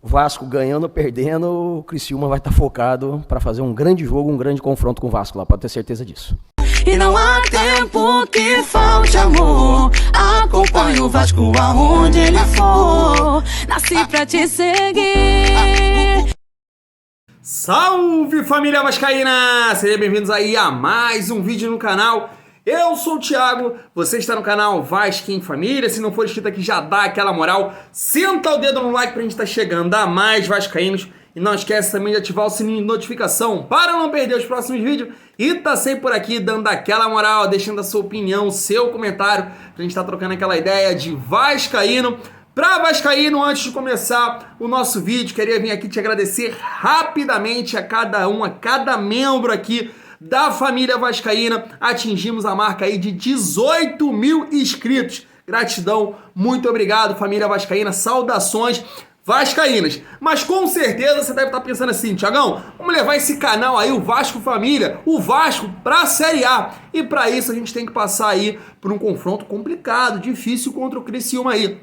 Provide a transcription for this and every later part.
Vasco ganhando ou perdendo, o Criciúma vai estar focado para fazer um grande jogo, um grande confronto com o Vasco lá, pode ter certeza disso. E não há tempo que falte amor. Acompanhe o Vasco aonde ele for. Nasci pra te seguir. Salve, família vascaína! Sejam bem-vindos aí a mais um vídeo no canal. Eu sou o Thiago, você está no canal Vasco em Família. Se não for inscrito aqui, já dá aquela moral. Senta o dedo no like pra gente estar chegando a mais vascaínos. E não esquece também de ativar o sininho de notificação para não perder os próximos vídeos. E tá sempre por aqui dando aquela moral, deixando a sua opinião, o seu comentário, pra gente estar trocando aquela ideia de vascaíno. Pra vascaíno, antes de começar o nosso vídeo, queria vir aqui te agradecer rapidamente a cada membro aqui da família vascaína. Atingimos a marca aí de 18 mil inscritos. Gratidão, muito obrigado, família vascaína, saudações vascaínas. Mas com certeza você deve estar pensando assim: Thiagão, vamos levar esse canal aí, o Vasco Família, o Vasco pra Série A. E para isso a gente tem que passar aí por um confronto complicado, difícil contra o Criciúma aí.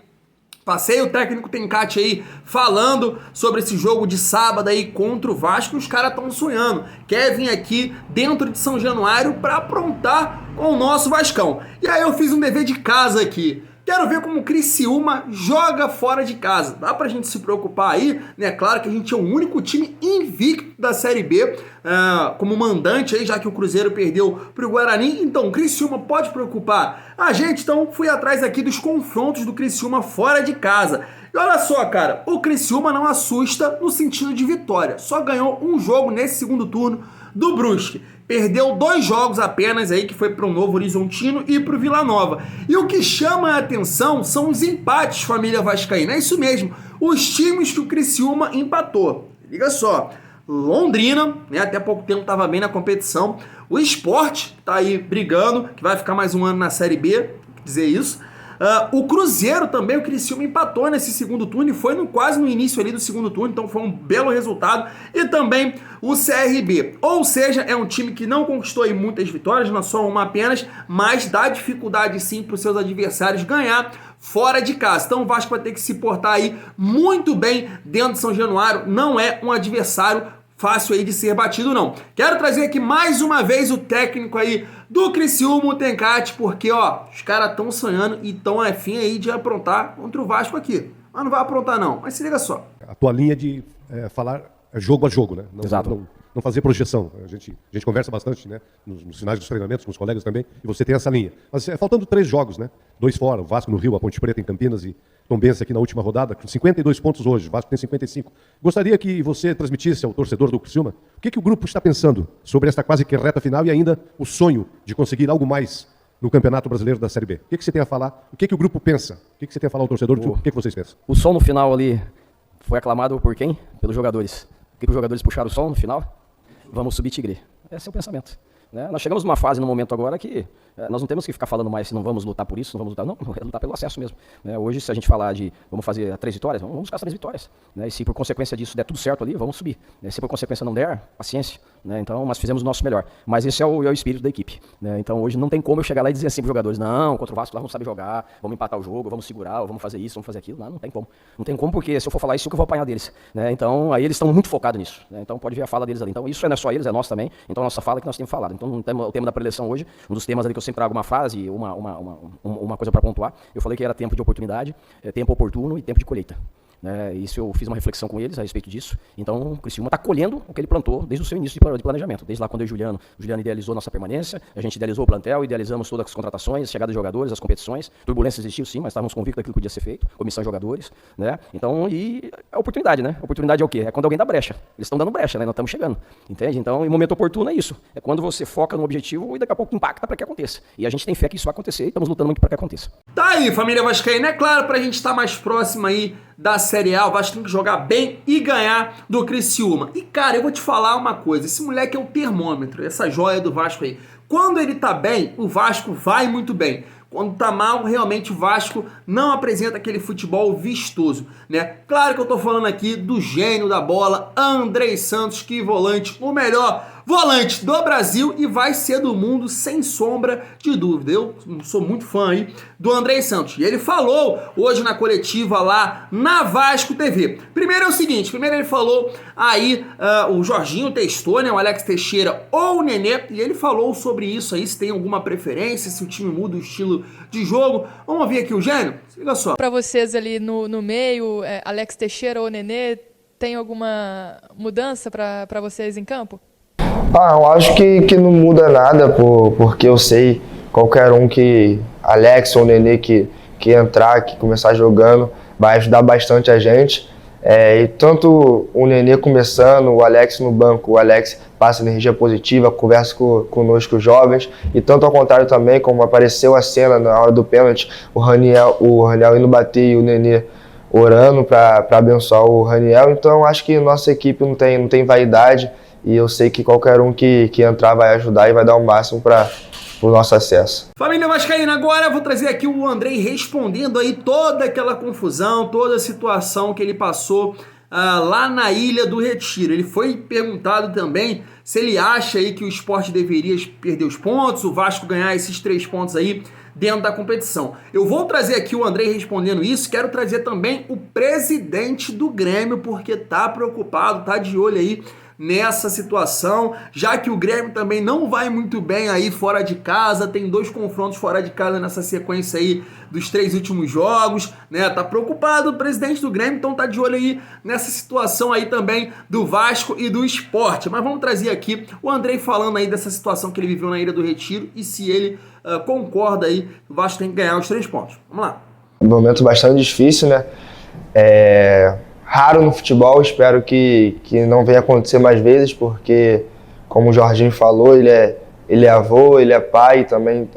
Passei o técnico Tencati aí falando sobre esse jogo de sábado aí contra o Vasco. Os caras estão sonhando. Quer vir aqui dentro de São Januário para aprontar com o nosso Vascão. E aí eu fiz um dever de casa aqui. Quero ver como o Criciúma joga fora de casa. Dá pra gente se preocupar aí, né? Claro que a gente é o único time invicto da Série B, como mandante aí, já que o Cruzeiro perdeu pro Guarani. Então, o Criciúma pode preocupar a gente. Então, fui atrás aqui dos confrontos do Criciúma fora de casa. E olha só, cara, o Criciúma não assusta no sentido de vitória. Só ganhou um jogo nesse segundo turno do Brusque. Perdeu 2 jogos apenas aí, que foi para o Novo Horizontino e para o Vila Nova. E o que chama a atenção são os empates, família vascaína. É isso mesmo, os times que o Criciúma empatou. Liga só, Londrina, né, até pouco tempo estava bem na competição. O Sport está aí brigando, que vai ficar mais um ano na Série B, tem que dizer isso. O Cruzeiro também, o Criciúma empatou nesse segundo turno e foi quase no início ali do segundo turno, então foi um belo resultado. E também o CRB, ou seja, é um time que não conquistou aí muitas vitórias, não só uma apenas, mas dá dificuldade sim para os seus adversários ganhar fora de casa. Então o Vasco vai ter que se portar aí muito bem dentro de São Januário, não é um adversário fácil aí de ser batido, não. Quero trazer aqui mais uma vez o técnico aí do Criciúma, o Tencati, porque, ó, os caras estão sonhando e estão afim aí de aprontar contra o Vasco aqui. Mas não vai aprontar, não. Mas se liga só. A tua linha de falar jogo a jogo, né? Exato. Não fazer projeção. A gente conversa bastante, né? Nos finais dos treinamentos, com os colegas também, e você tem essa linha. Mas faltando 3 jogos, né? 2 fora, o Vasco no Rio, a Ponte Preta em Campinas e Tombense aqui na última rodada, com 52 pontos hoje, o Vasco tem 55. Gostaria que você transmitisse ao torcedor do Criciúma o que o grupo está pensando sobre esta quase que reta final e ainda o sonho de conseguir algo mais no Campeonato Brasileiro da Série B. O que você tem a falar? O que o grupo pensa? O que você tem a falar ao torcedor? O que vocês pensam? O som no final ali foi aclamado por quem? Pelos jogadores. O que os jogadores puxaram o som no final? Vamos subir Tigre. Esse é o pensamento. Né? Nós chegamos numa fase, no momento agora, que nós não temos que ficar falando mais se não vamos lutar por isso, não vamos lutar, não, é lutar pelo acesso mesmo. Né? Hoje, se a gente falar de vamos fazer 3 vitórias, vamos buscar as 3 vitórias. Né? E se por consequência disso der tudo certo ali, vamos subir. Né? Se por consequência não der, paciência. Né? Então, nós fizemos o nosso melhor. Mas esse é o espírito da equipe. Né? Então, hoje não tem como eu chegar lá e dizer assim para os jogadores: não, contra o Vasco lá não sabe jogar, vamos empatar o jogo, vamos segurar, vamos fazer isso, vamos fazer aquilo. Não tem como. Não tem como, porque se eu for falar isso, eu vou apanhar deles. Né? Então, aí eles estão muito focados nisso. Né? Então, pode ver a fala deles ali. Então, isso não é só eles, é nós também. Então, a nossa fala é que nós temos falado. Então, o tema da preleção hoje, um dos temas ali que eu sempre trago uma frase, uma coisa para pontuar. Eu falei que era tempo de oportunidade, tempo oportuno e tempo de colheita. Isso eu fiz uma reflexão com eles a respeito disso. Então o Criciúma está colhendo o que ele plantou desde o seu início de planejamento. Desde lá quando o Juliano idealizou nossa permanência, a gente idealizou o plantel, idealizamos todas as contratações, chegada de jogadores, as competições. Turbulência existiu sim, mas estávamos convictos daquilo que podia ser feito, comissão de jogadores. Né? Então, e a oportunidade, né? A oportunidade é o quê? É quando alguém dá brecha. Eles estão dando brecha, né? Nós estamos chegando. Entende? Então, em momento oportuno é isso. É quando você foca no objetivo e daqui a pouco impacta para que aconteça. E a gente tem fé que isso vai acontecer e estamos lutando muito para que aconteça. Tá aí, família vascaína. É claro, pra gente estar mais próximo aí da Série A, o Vasco tem que jogar bem e ganhar do Criciúma. E, cara, eu vou te falar uma coisa. Esse moleque é o termômetro, essa joia do Vasco aí. Quando ele tá bem, o Vasco vai muito bem. Quando tá mal, realmente o Vasco não apresenta aquele futebol vistoso, né? Claro que eu tô falando aqui do gênio da bola, Andrei Santos, que volante, o melhor volante do Brasil e vai ser do mundo sem sombra de dúvida. Eu sou muito fã aí do Andrei Santos. E ele falou hoje na coletiva lá na Vasco TV. Primeiro é o seguinte, ele falou aí, o Jorginho testou, né, o Alex Teixeira ou o Nenê, e ele falou sobre isso aí, se tem alguma preferência, se o time muda o estilo de jogo. Vamos ouvir aqui o Gênio? Se liga só. Para vocês ali no meio, Alex Teixeira ou Nenê, tem alguma mudança para vocês em campo? Eu acho que não muda nada, porque eu sei qualquer um que Alex ou Nenê que entrar, que começar jogando, vai ajudar bastante a gente. E tanto o Nenê começando, o Alex no banco, o Alex passa energia positiva, conversa conosco os jovens, e tanto ao contrário também, como apareceu a cena na hora do pênalti, o Raniel indo bater e o Nenê orando para abençoar o Raniel. Então acho que nossa equipe não tem vaidade, e eu sei que qualquer um que entrar vai ajudar e vai dar o máximo para o nosso acesso. Família vascaína, agora eu vou trazer aqui o Andrei respondendo aí toda aquela confusão, toda a situação que ele passou lá na Ilha do Retiro. Ele foi perguntado também se ele acha aí que o Sport deveria perder os pontos, o Vasco ganhar esses 3 pontos aí dentro da competição. Eu vou trazer aqui o Andrei respondendo isso, quero trazer também o presidente do Grêmio, porque tá preocupado, tá de olho aí nessa situação, já que o Grêmio também não vai muito bem aí fora de casa, tem 2 confrontos fora de casa nessa sequência aí dos 3 últimos jogos, né? Tá preocupado o presidente do Grêmio, então tá de olho aí nessa situação aí também do Vasco e do Sport. Mas vamos trazer aqui o Andrei falando aí dessa situação que ele viveu na Ilha do Retiro e se ele concorda aí que o Vasco tem que ganhar os 3 pontos. Vamos lá. Um momento bastante difícil, né? Raro no futebol, espero que não venha acontecer mais vezes, porque, como o Jorginho falou, ele é avô, ele é pai, também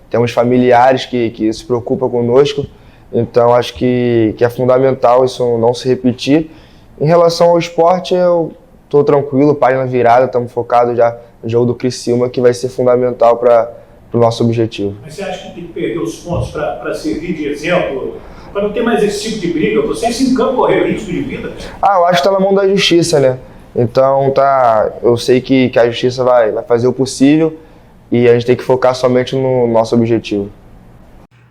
temos familiares que se preocupam conosco, então acho que é fundamental isso não se repetir. Em relação ao esporte, eu estou tranquilo, pai na virada, estamos focados já no jogo do Criciúma, que vai ser fundamental para o nosso objetivo. Mas você acha que tem que perder os pontos para servir de exemplo? Para não ter mais esse tipo de briga, vocês em campo correram risco de vida? Eu acho que está na mão da justiça, né? Então eu sei que a justiça vai fazer o possível e a gente tem que focar somente no nosso objetivo.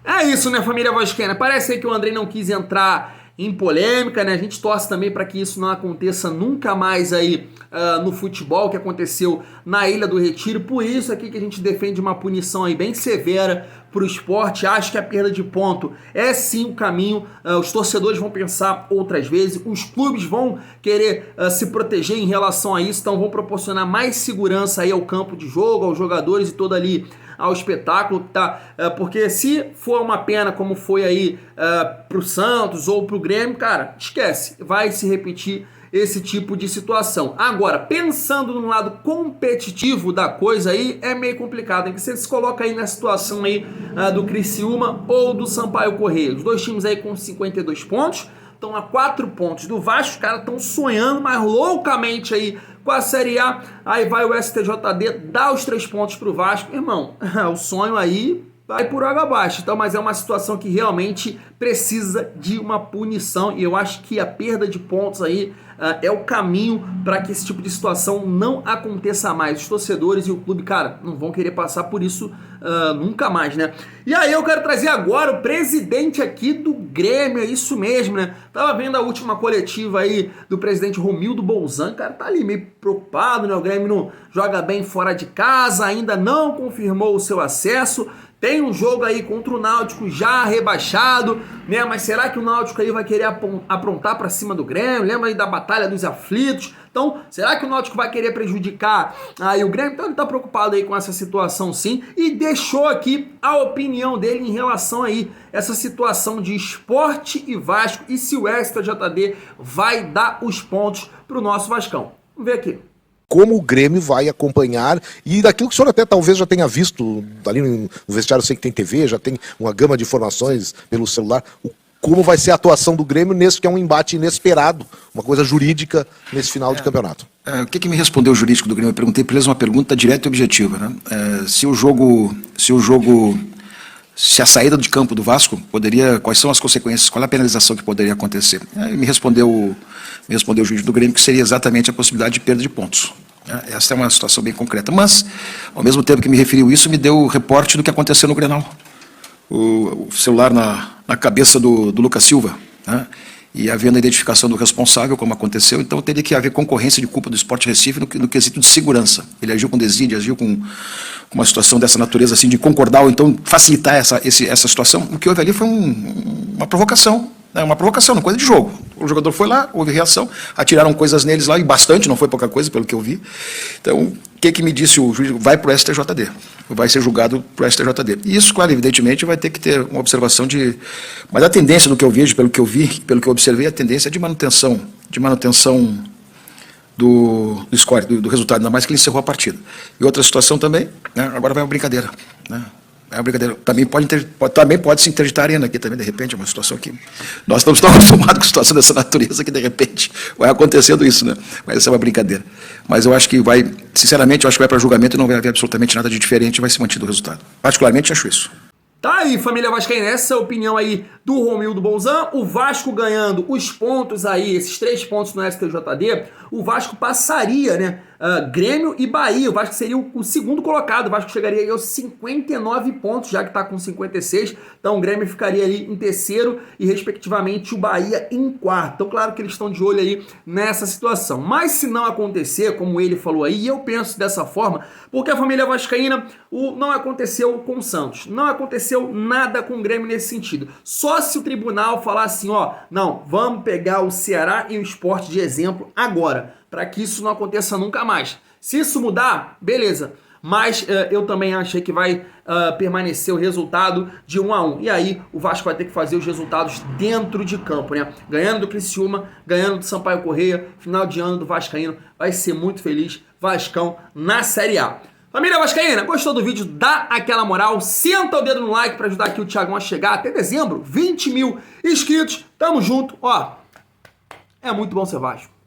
É isso, né, família vascaína? Parece aí que o Andrei não quis entrar em polêmica, né? A gente torce também para que isso não aconteça nunca mais aí no futebol, que aconteceu na Ilha do Retiro. Por isso aqui que a gente defende uma punição aí bem severa para o esporte. Acho que a perda de ponto é sim o caminho. Os torcedores vão pensar outras vezes, os clubes vão querer se proteger em relação a isso, então vão proporcionar mais segurança aí ao campo de jogo, aos jogadores e todo ali ao espetáculo, tá? Porque se for uma pena como foi aí pro Santos ou pro Grêmio, cara, esquece, vai se repetir esse tipo de situação. Agora, pensando no lado competitivo da coisa aí, é meio complicado, hein? Que você se coloca aí na situação aí do Criciúma ou do Sampaio Corrêa. Os 2 times aí com 52 pontos, estão a 4 pontos do Vasco, os caras estão sonhando, mas loucamente aí com a Série A. Aí vai o STJD, dá os 3 pontos pro Vasco. Irmão, o sonho aí vai por água abaixo. Então, mas é uma situação que realmente precisa de uma punição e eu acho que a perda de pontos aí é o caminho para que esse tipo de situação não aconteça mais. Os torcedores e o clube, cara, não vão querer passar por isso nunca mais, né? E aí eu quero trazer agora o presidente aqui do Grêmio, é isso mesmo, né? Tava vendo a última coletiva aí do presidente Romildo Bolzan, cara, tá ali meio preocupado, né? O Grêmio não joga bem fora de casa, ainda não confirmou o seu acesso. Tem um jogo aí contra o Náutico já rebaixado, né? Mas será que o Náutico aí vai querer aprontar para cima do Grêmio? Lembra aí da Batalha dos Aflitos? Então, será que o Náutico vai querer prejudicar aí o Grêmio? Então ele tá preocupado aí com essa situação sim e deixou aqui a opinião dele em relação aí essa situação de Sport e Vasco e se o STJD vai dar os pontos pro nosso Vascão. Vamos ver aqui. Como o Grêmio vai acompanhar, e daquilo que o senhor até talvez já tenha visto ali no vestiário, eu sei que tem TV, já tem uma gama de informações pelo celular, como vai ser a atuação do Grêmio nesse que é um embate inesperado, uma coisa jurídica nesse final de campeonato. O que me respondeu o jurídico do Grêmio? Eu perguntei para eles uma pergunta direta e objetiva, né? Se a saída de campo do Vasco quais são as consequências, qual é a penalização que poderia acontecer? Me respondeu o juiz do Grêmio que seria exatamente a possibilidade de perda de pontos. Essa é uma situação bem concreta. Mas, ao mesmo tempo que me referiu isso, me deu o reporte do que aconteceu no Grenal. O celular na cabeça do Lucas Silva, né? E havendo a identificação do responsável, como aconteceu, então teria que haver concorrência de culpa do Sport Recife no quesito de segurança. Ele agiu com desídia, agiu com uma situação dessa natureza, assim, de concordar ou então facilitar essa situação. O que houve ali foi uma provocação, né? Uma provocação, uma coisa de jogo. O jogador foi lá, houve reação, atiraram coisas neles lá, e bastante, não foi pouca coisa, pelo que eu vi. Então, o que me disse o juiz? Vai para o STJD, vai ser julgado para o STJD. E isso, claro, evidentemente, vai ter que ter uma observação de... Mas a tendência do que eu vejo, pelo que eu vi, pelo que eu observei, a tendência é de manutenção do score, do resultado, ainda mais que ele encerrou a partida. E outra situação também, né? Agora vai uma brincadeira, né? É uma brincadeira. Também pode se interditar a arena aqui também, de repente, é uma situação que... Nós estamos tão acostumados com situação dessa natureza que, de repente, vai acontecendo isso, né? Mas essa é uma brincadeira. Mas eu acho que vai, sinceramente, eu acho que vai para julgamento e não vai haver absolutamente nada de diferente e vai ser mantido o resultado. Particularmente, acho isso. Tá aí, família vascaína, essa é a opinião aí do Romildo Bolzan. O Vasco ganhando os pontos aí, esses 3 pontos no STJD, o Vasco passaria, né, Grêmio e Bahia. O Vasco seria o segundo colocado, o Vasco chegaria aí aos 59 pontos, já que tá com 56. Então o Grêmio ficaria ali em terceiro e, respectivamente, o Bahia em quarto. Então, claro que eles estão de olho aí nessa situação. Mas se não acontecer, como ele falou aí, e eu penso dessa forma, porque a família vascaína, não aconteceu com o Santos, não aconteceu nada com o Grêmio nesse sentido. Só se o tribunal falar assim, ó, não, vamos pegar o Ceará e o Sport de exemplo agora, para que isso não aconteça nunca mais. Se isso mudar, beleza. Mas eu também achei que vai permanecer o resultado de 1-1. E aí o Vasco vai ter que fazer os resultados dentro de campo, né? Ganhando do Criciúma, ganhando do Sampaio Corrêa, final de ano do Vascaíno. Vai ser muito feliz, Vascão na Série A. Família vascaína, gostou do vídeo? Dá aquela moral, senta o dedo no like para ajudar aqui o Thiagão a chegar até dezembro, 20 mil inscritos. Tamo junto, ó. É muito bom ser Vasco.